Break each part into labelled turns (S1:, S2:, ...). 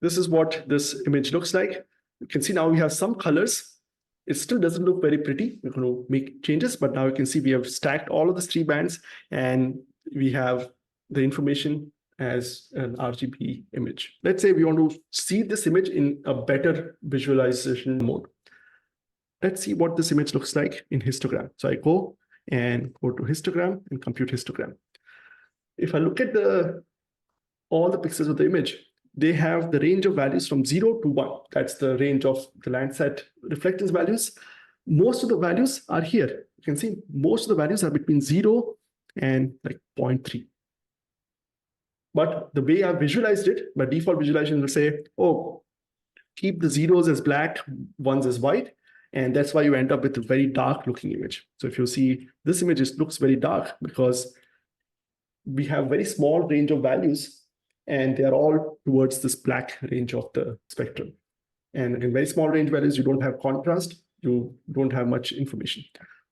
S1: This is what this image looks like. You can see now we have some colors. It still doesn't look very pretty. We're going to make changes, but now you can see we have stacked all of the 3 bands and we have the information as an RGB image. Let's say we want to see this image in a better visualization mode. Let's see what this image looks like in histogram. So I go to histogram and compute histogram. If I look at all the pixels of the image, they have the range of values from 0 to 1. That's the range of the Landsat reflectance values. Most of the values are here. You can see most of the values are between 0 and like 0.3. But the way I visualized it, by default visualization will say, oh, keep the zeros as black, ones as white. And that's why you end up with a very dark looking image. So if you see this image, it looks very dark because we have very small range of values and they are all towards this black range of the spectrum. And in very small range values, you don't have contrast, you don't have much information.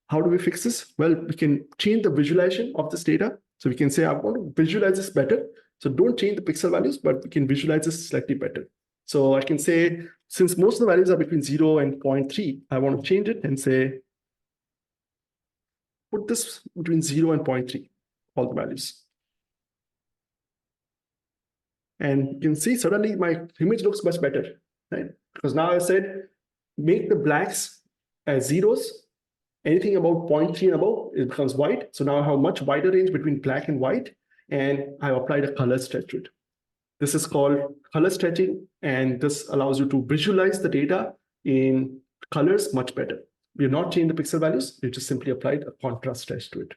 S1: How do we fix this? Well, we can change the visualization of this data. So we can say, I want to visualize this better. So don't change the pixel values, but we can visualize this slightly better. So I can say, since most of the values are between 0 and 0.3, I want to change it and say, put this between 0 and 0.3, all the values. And you can see suddenly my image looks much better, right? Because now I said, make the blacks as zeros. Anything about 0.3 and above, it becomes white. So now I have a much wider range between black and white, and I've applied a color stretch to it. This is called color stretching, and this allows you to visualize the data in colors much better. We have not changed the pixel values, we just simply applied a contrast stretch to it.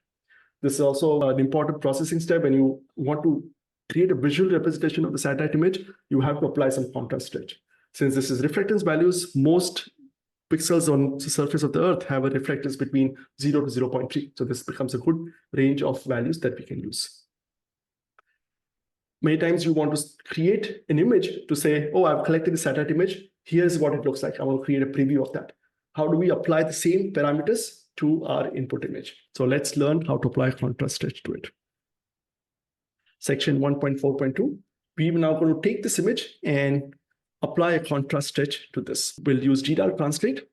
S1: This is also an important processing step. When you want to create a visual representation of the satellite image, you have to apply some contrast stretch. Since this is reflectance values, most pixels on the surface of the Earth have a reflectance between 0 to 0.3. So this becomes a good range of values that we can use. Many times you want to create an image to say, oh, I've collected the satellite image. Here's what it looks like. I want to create a preview of that. How do we apply the same parameters to our input image? So let's learn how to apply contrast stretch to it. Section 1.4.2, we're now going to take this image and apply a contrast stretch to this. We'll use GDAL translate.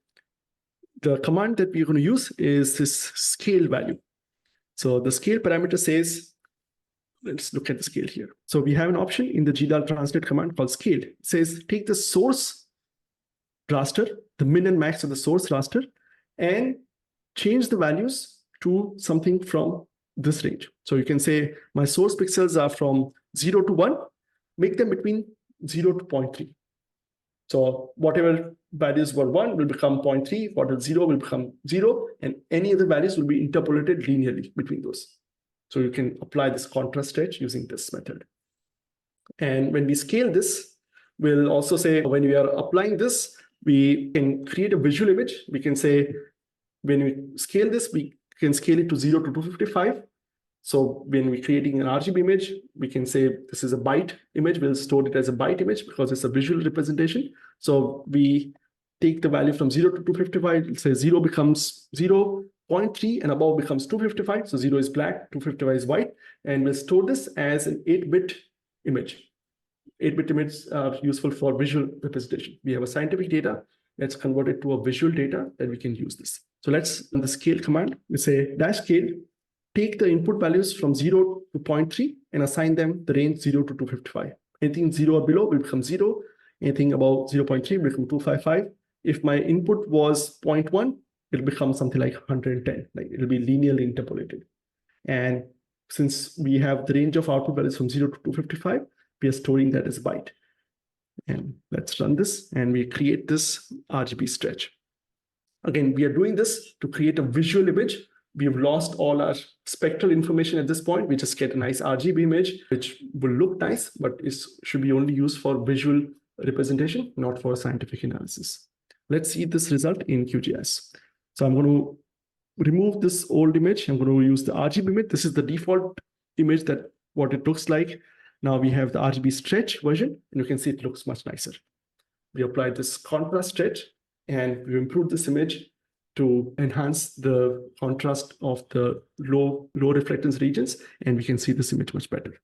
S1: The command that we're going to use is this scale value. So the scale parameter says, let's look at the scale here. So we have an option in the GDAL translate command called scale. It says take the source raster, the min and max of the source raster, and change the values to something from this range. So you can say my source pixels are from 0 to 1, make them between 0 to 0.3. So whatever values were 1 will become 0.3, whatever 0 will become 0, and any other values will be interpolated linearly between those. So you can apply this contrast stretch using this method. And when we scale this, we'll also say when we are applying this, we can create a visual image. We can say when we scale this, we can scale it to 0 to 255. So when we're creating an RGB image, we can say this is a byte image. We'll store it as a byte image because it's a visual representation. So we take the value from 0 to 255. Let's say 0 becomes 0, 0.3 and above becomes 255. So 0 is black, 255 is white. And we'll store this as an 8-bit image. 8-bit images are useful for visual representation. We have a scientific data. Let's convert it to a visual data that we can use this. So let's run the scale command. We say dash scale. Take the input values from 0 to 0.3 and assign them the range 0 to 255. Anything 0 or below will become 0. Anything above 0.3 will become 255. If my input was 0.1, it'll become something like 110. Like it'll be linearly interpolated. And since we have the range of output values from 0 to 255, we are storing that as a byte. And let's run this and we create this RGB stretch. Again, we are doing this to create a visual image. We've lost all our spectral information at this point. We just get a nice RGB image, which will look nice, but it should be only used for visual representation, not for scientific analysis. Let's see this result in QGIS. So I'm going to remove this old image. I'm going to use the RGB image. This is the default image that what it looks like. Now we have the RGB stretch version, and you can see it looks much nicer. We applied this contrast stretch, and we improved this image to enhance the contrast of the low reflectance regions, and we can see this image much better.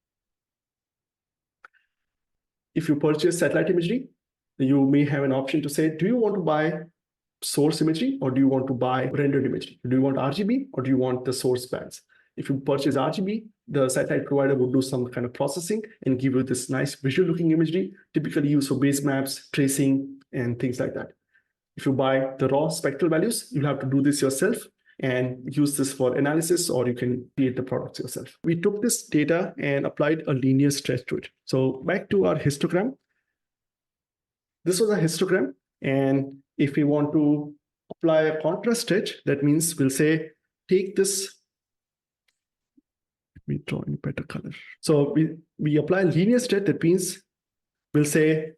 S1: if you purchase satellite imagery, you may have an option to say, do you want to buy source imagery or do you want to buy rendered imagery? Do you want RGB or do you want the source bands? If you purchase RGB, the satellite provider would do some kind of processing and give you this nice visual looking imagery, typically used for base maps, tracing, and things like that. If you buy the raw spectral values, you'll have to do this yourself and use this for analysis, or you can create the products yourself. We took this data and applied a linear stretch to it. So back to our histogram. This was a histogram. And if we want to apply a contrast stretch, that means we'll say, take this. Let me draw in better color. So we apply a linear stretch. That means we'll say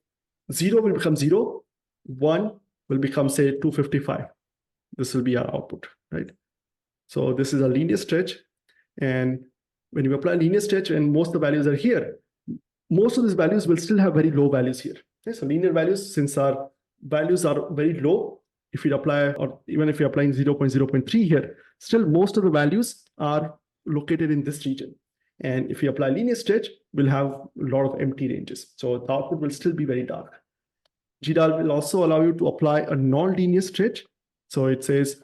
S1: 0 will become 0, 1 will become, say, 255. This will be our output, right? So this is a linear stretch. And when you apply linear stretch and most of the values are here, most of these values will still have very low values here. Okay, so linear values, since our values are very low, if we apply, or even if you're applying 0.0.3 here, still most of the values are located in this region. And if we apply linear stretch, we'll have a lot of empty ranges. So the output will still be very dark. GDAL will also allow you to apply a non-linear stretch. So it says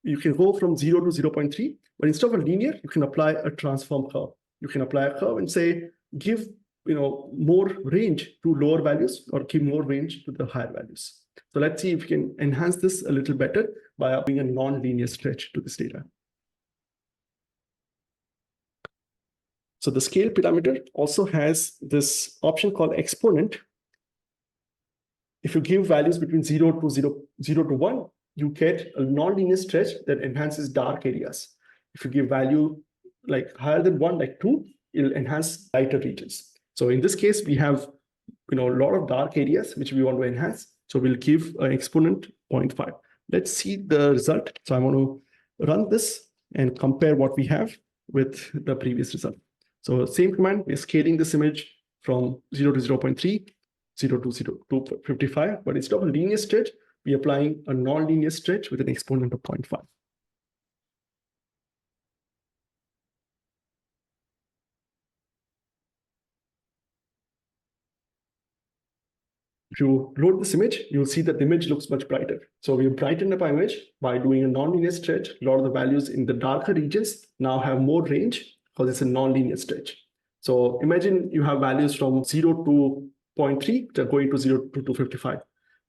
S1: you can go from 0 to 0.3, but instead of a linear, you can apply a transform curve. You can apply a curve and say, give more range to lower values or give more range to the higher values. So let's see if we can enhance this a little better by applying a non-linear stretch to this data. So the scale parameter also has this option called exponent. If you give values between 0 to 1, you get a non-linear stretch that enhances dark areas. If you give value like higher than 1, like 2, it'll enhance lighter regions. So in this case, we have a lot of dark areas which we want to enhance. So we'll give an exponent 0.5. Let's see the result. So I want to run this and compare what we have with the previous result. So same command, we're scaling this image from 0 to 0.3, 0 to 0 to 55, but instead of a linear stretch, we're applying a non-linear stretch with an exponent of 0.5. If you load this image, you'll see that the image looks much brighter. So we brightened up our image by doing a non-linear stretch. A lot of the values in the darker regions now have more range because it's a non-linear stretch. So imagine you have values from 0 to 0.3 that are going to 0 to 255.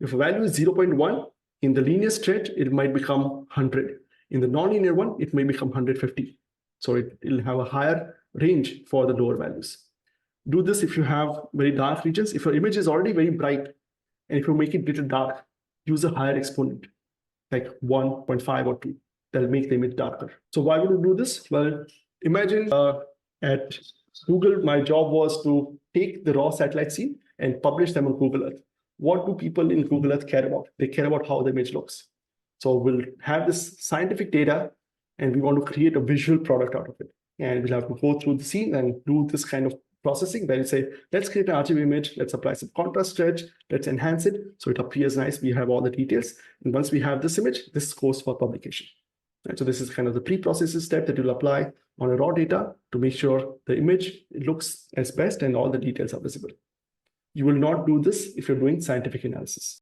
S1: If a value is 0.1, in the linear stretch, it might become 100. In the non-linear one, it may become 150. So it'll have a higher range for the lower values. Do this if you have very dark regions. If your image is already very bright, and if you make it a little dark, use a higher exponent, like 1.5 or 2. That'll make the image darker. So why would you do this? Well, imagine at Google, my job was to take the raw satellite scene and publish them on Google Earth. What do people in Google Earth care about? They care about how the image looks. So we'll have this scientific data, and we want to create a visual product out of it. And we'll have to go through the scene and do this kind of processing where you say, let's create an RGB image, let's apply some contrast stretch, let's enhance it so it appears nice. We have all the details. And once we have this image, this goes for publication. Right? So this is kind of the pre-processing step that you'll apply on a raw data to make sure the image looks as best and all the details are visible. You will not do this if you're doing scientific analysis.